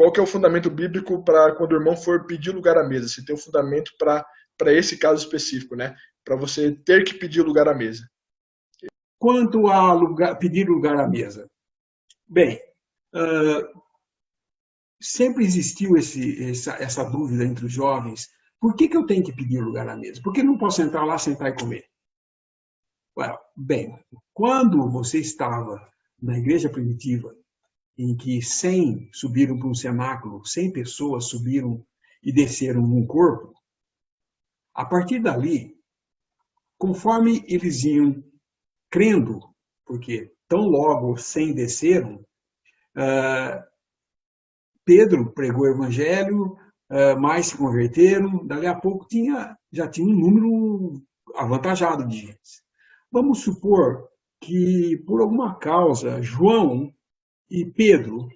qual que é o fundamento bíblico para quando o irmão for pedir lugar à mesa? Se tem um fundamento para esse caso específico, né? Para você ter que pedir lugar à mesa. Quanto a pedir lugar à mesa, bem, sempre existiu essa dúvida entre os jovens. Por que eu tenho que pedir lugar à mesa? Por que não posso entrar lá, sentar e comer? Bem, quando você estava na igreja primitiva, em que 100 subiram para um cenáculo, 100 pessoas subiram e desceram num corpo, a partir dali, conforme eles iam crendo, porque tão logo 100 desceram, Pedro pregou o evangelho, mais se converteram, dali a pouco já tinha um número avantajado de gente. Vamos supor que, por alguma causa, João e Pedro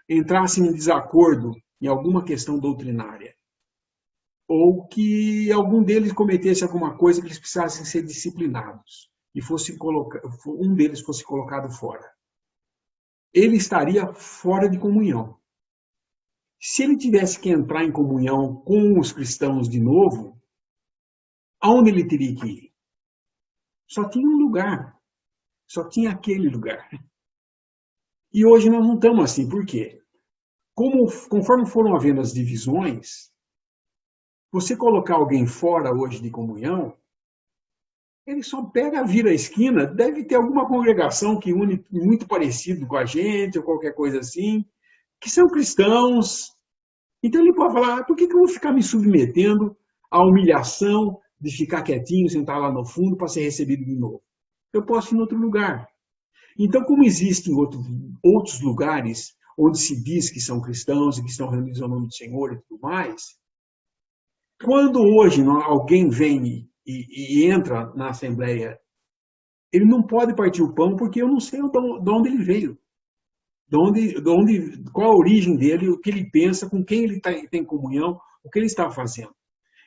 entrassem em desacordo em alguma questão doutrinária, ou que algum deles cometesse alguma coisa que eles precisassem ser disciplinados, e um deles fosse colocado fora. Ele estaria fora de comunhão. Se ele tivesse que entrar em comunhão com os cristãos de novo, aonde ele teria que ir? Só tinha um lugar, só tinha aquele lugar. E hoje nós não estamos assim, por quê? Conforme foram havendo as divisões, você colocar alguém fora hoje de comunhão, ele só pega, vira a esquina, deve ter alguma congregação que une muito parecido com a gente, ou qualquer coisa assim, que são cristãos. Então ele pode falar, por que eu vou ficar me submetendo à humilhação de ficar quietinho, sentar lá no fundo para ser recebido de novo? Eu posso ir em outro lugar. Então, como existem outros lugares onde se diz que são cristãos e que estão reunidos ao nome do Senhor e tudo mais, quando hoje alguém vem e entra na Assembleia, ele não pode partir o pão porque eu não sei de onde ele veio, qual a origem dele, o que ele pensa, com quem ele tem comunhão, o que ele está fazendo.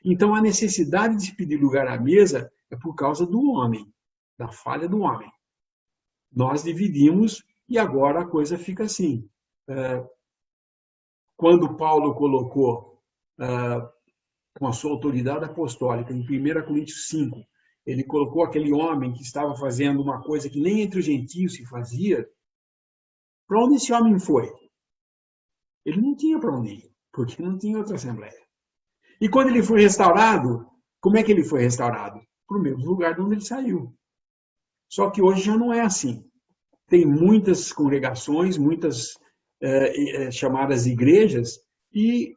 Então, a necessidade de pedir lugar à mesa é por causa do homem, da falha do homem. Nós dividimos e agora a coisa fica assim. Quando Paulo colocou, com a sua autoridade apostólica, em 1 Coríntios 5, ele colocou aquele homem que estava fazendo uma coisa que nem entre os gentios se fazia. Para onde esse homem foi? Ele não tinha para onde ir, porque não tinha outra assembleia. E quando ele foi restaurado, como é que ele foi restaurado? Para o mesmo lugar de onde ele saiu. Só que hoje já não é assim. Tem muitas congregações, muitas chamadas igrejas, e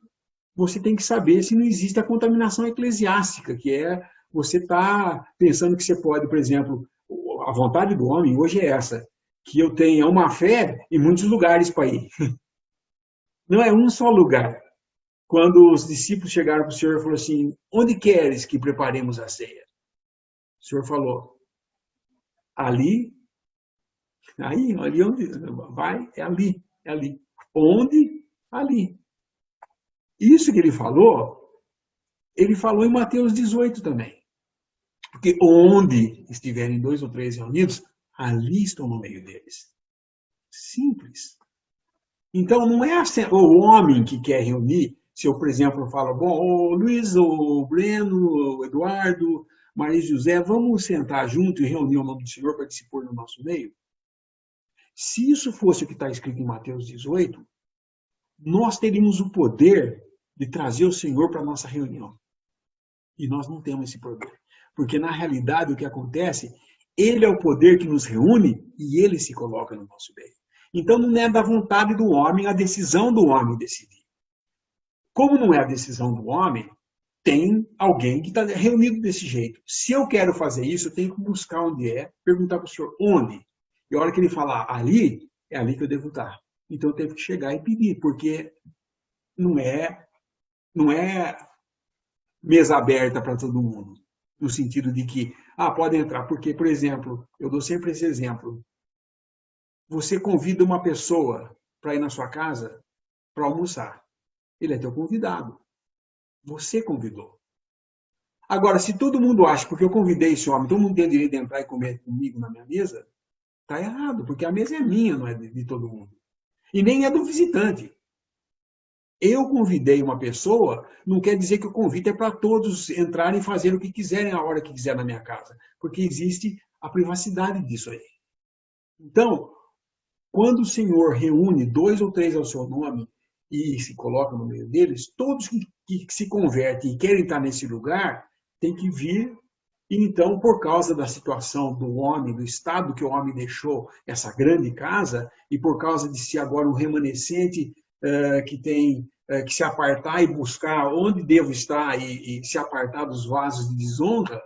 você tem que saber se não existe a contaminação eclesiástica, que é você estar pensando que você pode, por exemplo, a vontade do homem hoje é essa, que eu tenha uma fé em muitos lugares para ir. Não é um só lugar. Quando os discípulos chegaram para o Senhor e falaram assim, onde queres que preparemos a ceia? O Senhor falou, ali onde vai, é ali. Onde? Ali. Isso que ele falou em Mateus 18 também. Porque onde estiverem 2 ou 3 reunidos, ali estou no meio deles. Simples. Então, não é o homem que quer reunir. Se eu, por exemplo, falo, bom, o Luiz, o Breno, o Eduardo, Maria e José, vamos sentar junto e reunir o nome do Senhor para dispor no nosso meio? Se isso fosse o que está escrito em Mateus 18, nós teríamos o poder de trazer o Senhor para a nossa reunião. E nós não temos esse poder. Porque, na realidade, o que acontece, ele é o poder que nos reúne e ele se coloca no nosso meio. Então, não é da vontade do homem a decisão do homem decidir. Como não é a decisão do homem, tem alguém que está reunido desse jeito. Se eu quero fazer isso, eu tenho que buscar onde é, perguntar para o senhor onde. E a hora que ele falar ali, é ali que eu devo estar. Então, eu tenho que chegar e pedir, porque não é mesa aberta para todo mundo. No sentido de que, pode entrar. Porque, por exemplo, eu dou sempre esse exemplo. Você convida uma pessoa para ir na sua casa para almoçar. Ele é teu convidado. Você convidou. Agora, se todo mundo acha, porque eu convidei esse homem, todo mundo tem o direito de entrar e comer comigo na minha mesa, está errado, porque a mesa é minha, não é de todo mundo. E nem é do visitante. eu convidei uma pessoa, não quer dizer que o convite é para todos entrarem e fazer o que quiserem a hora que quiser na minha casa, porque existe a privacidade disso aí. Então, quando o Senhor reúne 2 ou 3 ao seu nome e se coloca no meio deles, todos que se convertem e querem estar nesse lugar, têm que vir. E então, por causa da situação do homem, do estado que o homem deixou essa grande casa, e por causa de ser agora um remanescente que tem que se apartar e buscar onde devo estar e se apartar dos vasos de desonra,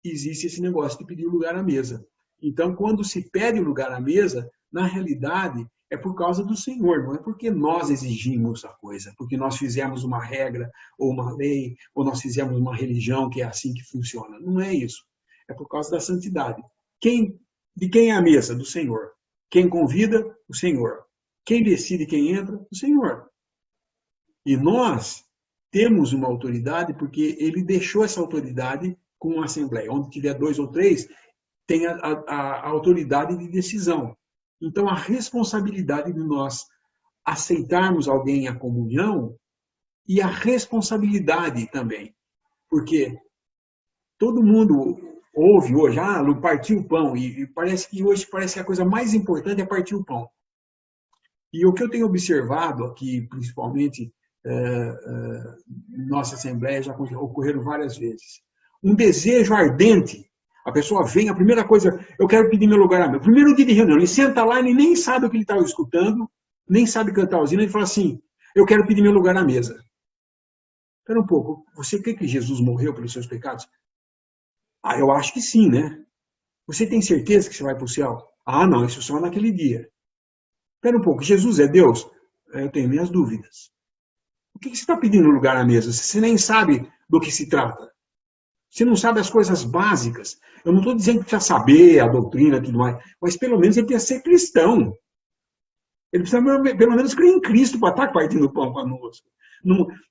existe esse negócio de pedir lugar à mesa. Então, quando se pede lugar à mesa, na realidade, é por causa do Senhor, não é porque nós exigimos a coisa, porque nós fizemos uma regra, ou uma lei, ou nós fizemos uma religião que é assim que funciona. Não é isso. É por causa da santidade. De quem é a mesa? Do Senhor. Quem convida? O Senhor. Quem decide quem entra? O Senhor. E nós temos uma autoridade porque ele deixou essa autoridade com uma assembleia. Onde tiver 2 ou 3, tem a autoridade de decisão. Então, a responsabilidade de nós aceitarmos alguém à comunhão e a responsabilidade também. Porque todo mundo ouve hoje, partir o pão, e parece que hoje parece que a coisa mais importante é partir o pão. E o que eu tenho observado aqui, principalmente nossa Assembleia, já ocorreram várias vezes. Um desejo ardente. A pessoa vem, a primeira coisa, eu quero pedir meu lugar a meu. Primeiro dia de reunião, ele senta lá, ele nem sabe o que ele está escutando, nem sabe cantar os hinos, ele fala assim, eu quero pedir meu lugar na mesa. Espera um pouco, você crê que Jesus morreu pelos seus pecados? Eu acho que sim, né? Você tem certeza que você vai para o céu? Não, isso só naquele dia. Espera um pouco, Jesus é Deus? Eu tenho minhas dúvidas. O que você está pedindo lugar na mesa? Você nem sabe do que se trata. Você não sabe as coisas básicas. Eu não estou dizendo que precisa saber a doutrina e tudo mais, mas pelo menos ele precisa ser cristão. Ele precisa pelo menos crer em Cristo para estar partindo o pão conosco.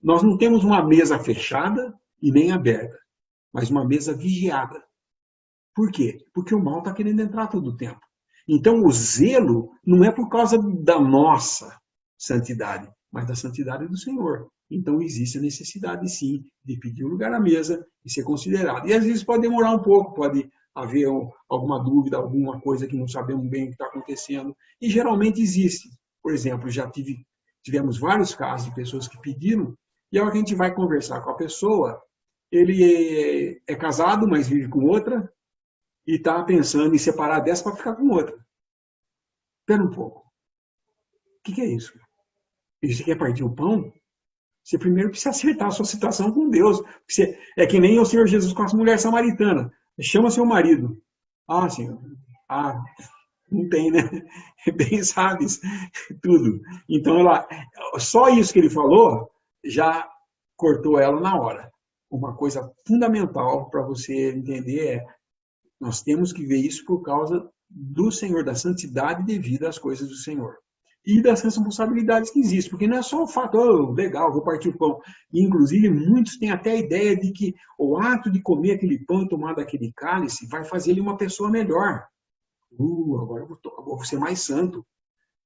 Nós não temos uma mesa fechada e nem aberta, mas uma mesa vigiada. Por quê? Porque o mal está querendo entrar todo o tempo. Então o zelo não é por causa da nossa santidade, mas da santidade do Senhor. Então existe a necessidade, sim, de pedir um lugar à mesa e ser considerado. E às vezes pode demorar um pouco, pode haver alguma dúvida, alguma coisa que não sabemos bem o que está acontecendo. E geralmente existe. Por exemplo, tivemos vários casos de pessoas que pediram, e a hora que a gente vai conversar com a pessoa, ele é casado, mas vive com outra, e está pensando em separar dessa para ficar com outra. Espera um pouco. O que é isso? Você quer partir o pão? Você primeiro precisa acertar a sua situação com Deus. É que nem o Senhor Jesus com a mulher samaritana. Chama seu marido. Senhor. Não tem, né? Bem sabes tudo. Então, só isso que ele falou já cortou ela na hora. Uma coisa fundamental para você entender nós temos que ver isso por causa do Senhor, da santidade devida às coisas do Senhor. E das responsabilidades que existem, porque não é só o fato, legal, vou partir o pão. E, inclusive, muitos têm até a ideia de que o ato de comer aquele pão e tomar daquele cálice vai fazer ele uma pessoa melhor. Agora eu vou ser mais santo.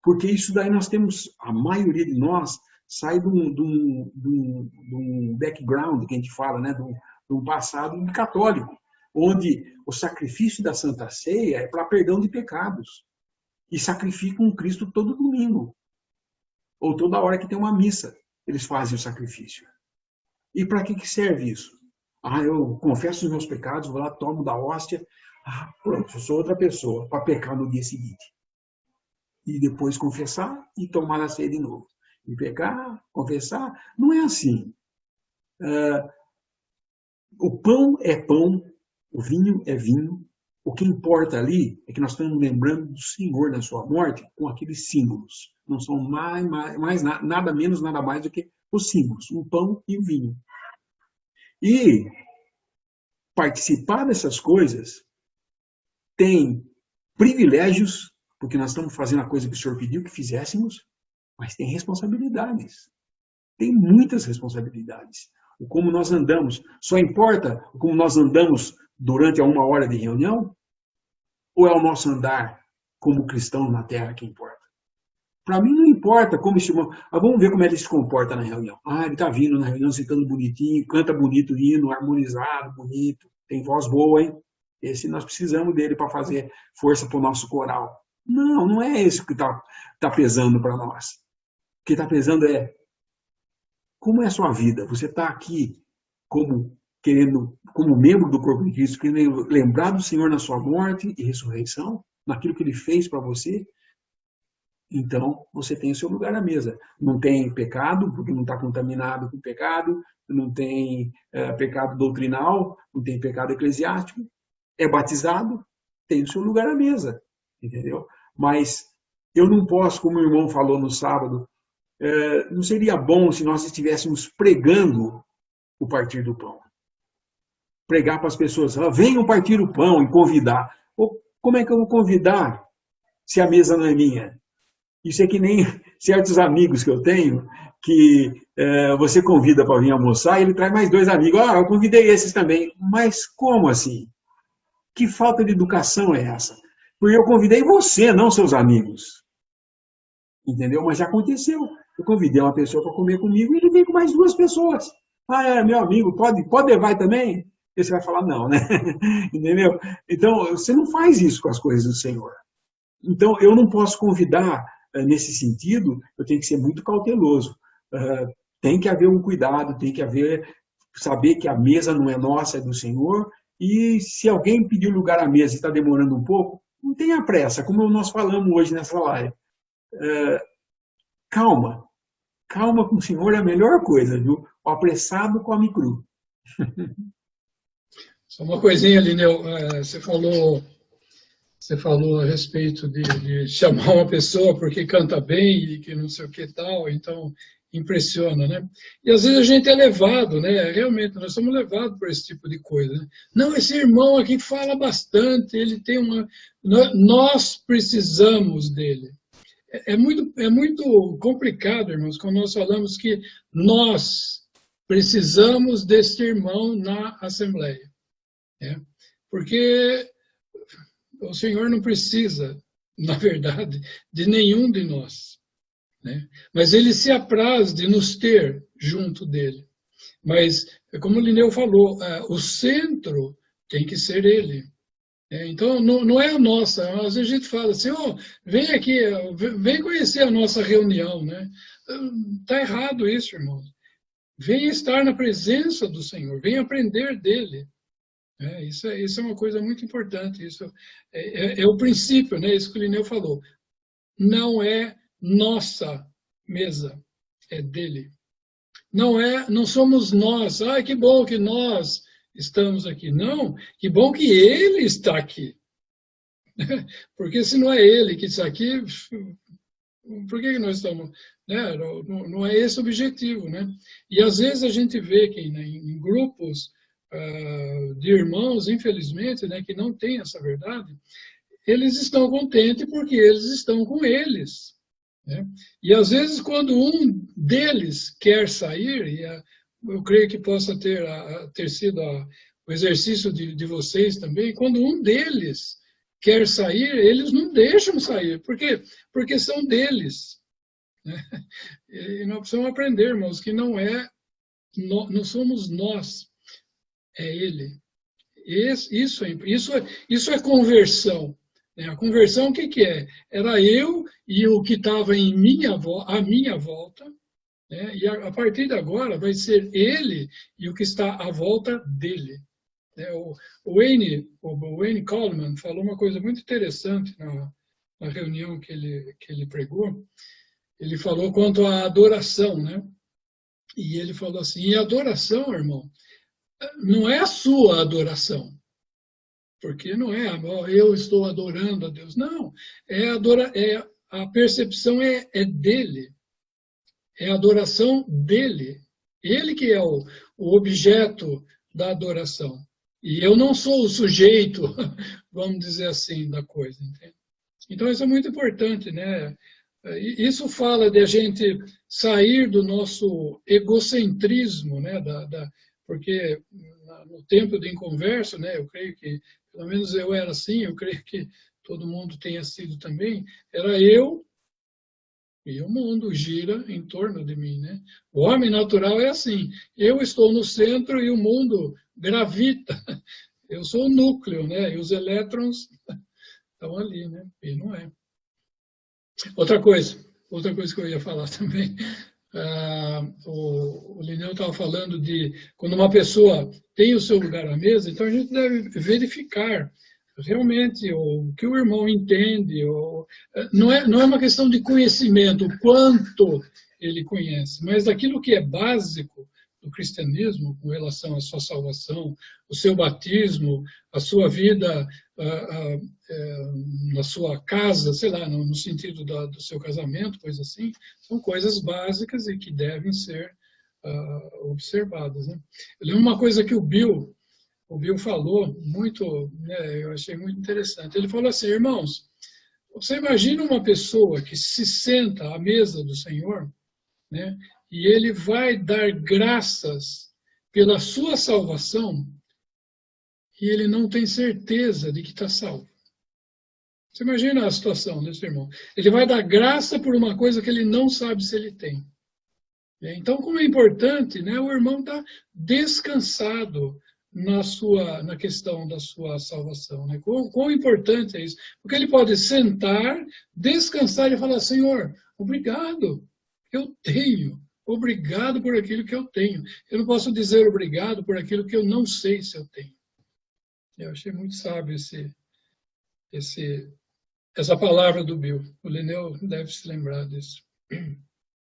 Porque isso daí nós temos, a maioria de nós sai de um background, que a gente fala, né, de um passado católico, onde o sacrifício da Santa Ceia é para perdão de pecados. E sacrificam um Cristo todo domingo. Ou toda hora que tem uma missa, eles fazem o sacrifício. E para que serve isso? Eu confesso os meus pecados, vou lá, tomo da hóstia, pronto, eu sou outra pessoa, para pecar no dia seguinte. E depois confessar e tomar a ceia de novo. E pecar, confessar, não é assim. O pão é pão, o vinho é vinho. O que importa ali é que nós estamos lembrando do Senhor na sua morte com aqueles símbolos. Não são nada menos, nada mais do que os símbolos, o pão e o vinho. E participar dessas coisas tem privilégios, porque nós estamos fazendo a coisa que o Senhor pediu que fizéssemos, mas tem responsabilidades. Tem muitas responsabilidades. O como nós andamos. Só importa o como nós andamos durante a 1 hora de reunião? Ou é o nosso andar como cristão na terra que importa? Para mim não importa como esse irmão. Vamos ver como ele se comporta na reunião. Ah, ele está vindo na reunião sentando bonitinho, canta bonito hino, harmonizado, bonito, tem voz boa, hein? Esse nós precisamos dele para fazer força para o nosso coral. Não, não é isso que tá pesando para nós. O que está pesando é como é a sua vida. Você está aqui como membro do corpo de Cristo, querendo lembrar do Senhor na sua morte e ressurreição, naquilo que ele fez para você. Então, você tem o seu lugar à mesa. Não tem pecado, porque não está contaminado com pecado, não tem pecado doutrinal, não tem pecado eclesiástico. É batizado, tem o seu lugar à mesa, entendeu? Mas eu não posso, como o irmão falou no sábado, não seria bom se nós estivéssemos pregando o partir do pão. Pregar para as pessoas, venham partir o pão e convidar. Ou, como é que eu vou convidar se a mesa não é minha? Isso é que nem certos amigos que eu tenho, que você convida para vir almoçar e ele traz mais 2 amigos. Ah, eu convidei esses também. Mas como assim? Que falta de educação é essa? Porque eu convidei você, não seus amigos. Entendeu? Mas já aconteceu. Eu convidei uma pessoa para comer comigo e ele veio com mais 2 pessoas. Ah, é meu amigo, pode levar também? E você vai falar, não, né? Entendeu? Então, você não faz isso com as coisas do Senhor. Então, eu não posso convidar nesse sentido, eu tenho que ser muito cauteloso. Tem que haver um cuidado, tem que haver, saber que a mesa não é nossa, é do Senhor, e se alguém pedir lugar à mesa e está demorando um pouco, não tenha pressa, como nós falamos hoje nessa live. Calma, calma com o Senhor é a melhor coisa, viu? O apressado come cru. Só uma coisinha, Lineu, você falou a respeito de chamar uma pessoa porque canta bem e que não sei o que tal, então impressiona, né? E às vezes a gente é levado, né? Realmente, nós somos levados por esse tipo de coisa. Né? Não, esse irmão aqui fala bastante, ele tem uma... Nós precisamos dele. É muito complicado, irmãos, quando nós falamos que nós precisamos deste irmão na Assembleia. Né? Porque o Senhor não precisa, na verdade, de nenhum de nós. Né? Mas Ele se apraz de nos ter junto dele. Mas, como o Lineu falou, o centro tem que ser Ele. Então, não é a nossa. Às vezes a gente fala assim, vem aqui, vem conhecer a nossa reunião. Né? Está errado isso, irmãos. Venha estar na presença do Senhor, venha aprender dele. Isso é uma coisa muito importante. Isso é o princípio, né? Isso que o Lineu falou. Não é nossa mesa, é dele. Não somos nós. Ah, que bom que nós estamos aqui. Não, que bom que ele está aqui. Porque se não é ele que está aqui, por que nós estamos... Né? Não é esse o objetivo. Né? E às vezes a gente vê que em grupos de irmãos, infelizmente, né, que não têm essa verdade, eles estão contentes porque eles estão com eles. Né? E às vezes quando um deles quer sair, e eu creio que possa ter sido o exercício de vocês também, quando um deles quer sair, eles não deixam sair. Por quê? Porque são deles. Né? E nós precisamos aprender, irmãos, que não somos nós, é ele. Isso é conversão. A conversão, o que é? Era eu e o que estava à minha volta, né? E a partir de agora vai ser ele e o que está à volta dele. O Wayne Coleman falou uma coisa muito interessante na reunião que ele pregou. Ele falou quanto à adoração, né? E ele falou assim, e adoração, irmão, não é a sua adoração. Porque não é, eu estou adorando a Deus. Não, a percepção é dele. É a adoração dele. Ele que é o objeto da adoração. E eu não sou o sujeito, vamos dizer assim, da coisa. Entende? Então isso é muito importante, né? Isso fala de a gente sair do nosso egocentrismo, né? Porque no tempo de Inconverso, né? Eu creio que pelo menos eu era assim, eu creio que todo mundo tenha sido também, era eu E o mundo gira em torno de mim, né? O homem natural é assim. Eu estou no centro e o mundo gravita. Eu sou o núcleo, né? E os elétrons estão ali, né? E não é. Outra coisa que eu ia falar também. O Lineu estava falando de quando uma pessoa tem o seu lugar à mesa, então a gente deve verificar realmente o que o irmão entende. Não é uma questão de conhecimento, o quanto ele conhece, mas daquilo que é básico do cristianismo com relação à sua salvação, o seu batismo, a sua vida na sua casa, sei lá, no sentido do seu casamento, coisa assim, são coisas básicas e que devem ser observadas, né? Eu lembro uma coisa que o Bill falou muito, né, eu achei muito interessante. Ele falou assim, irmãos, você imagina uma pessoa que se senta à mesa do Senhor, né, e ele vai dar graças pela sua salvação e ele não tem certeza de que está salvo. Você imagina a situação desse irmão. Ele vai dar graça por uma coisa que ele não sabe se ele tem. Então, como é importante, né, o irmão está descansado na questão da sua salvação. Né? Quão importante é isso? Porque ele pode sentar, descansar e falar, Senhor, obrigado, eu tenho. Obrigado por aquilo que eu tenho. Eu não posso dizer obrigado por aquilo que eu não sei se eu tenho. Eu achei muito sábio essa palavra do Bill. O Lineu deve se lembrar disso.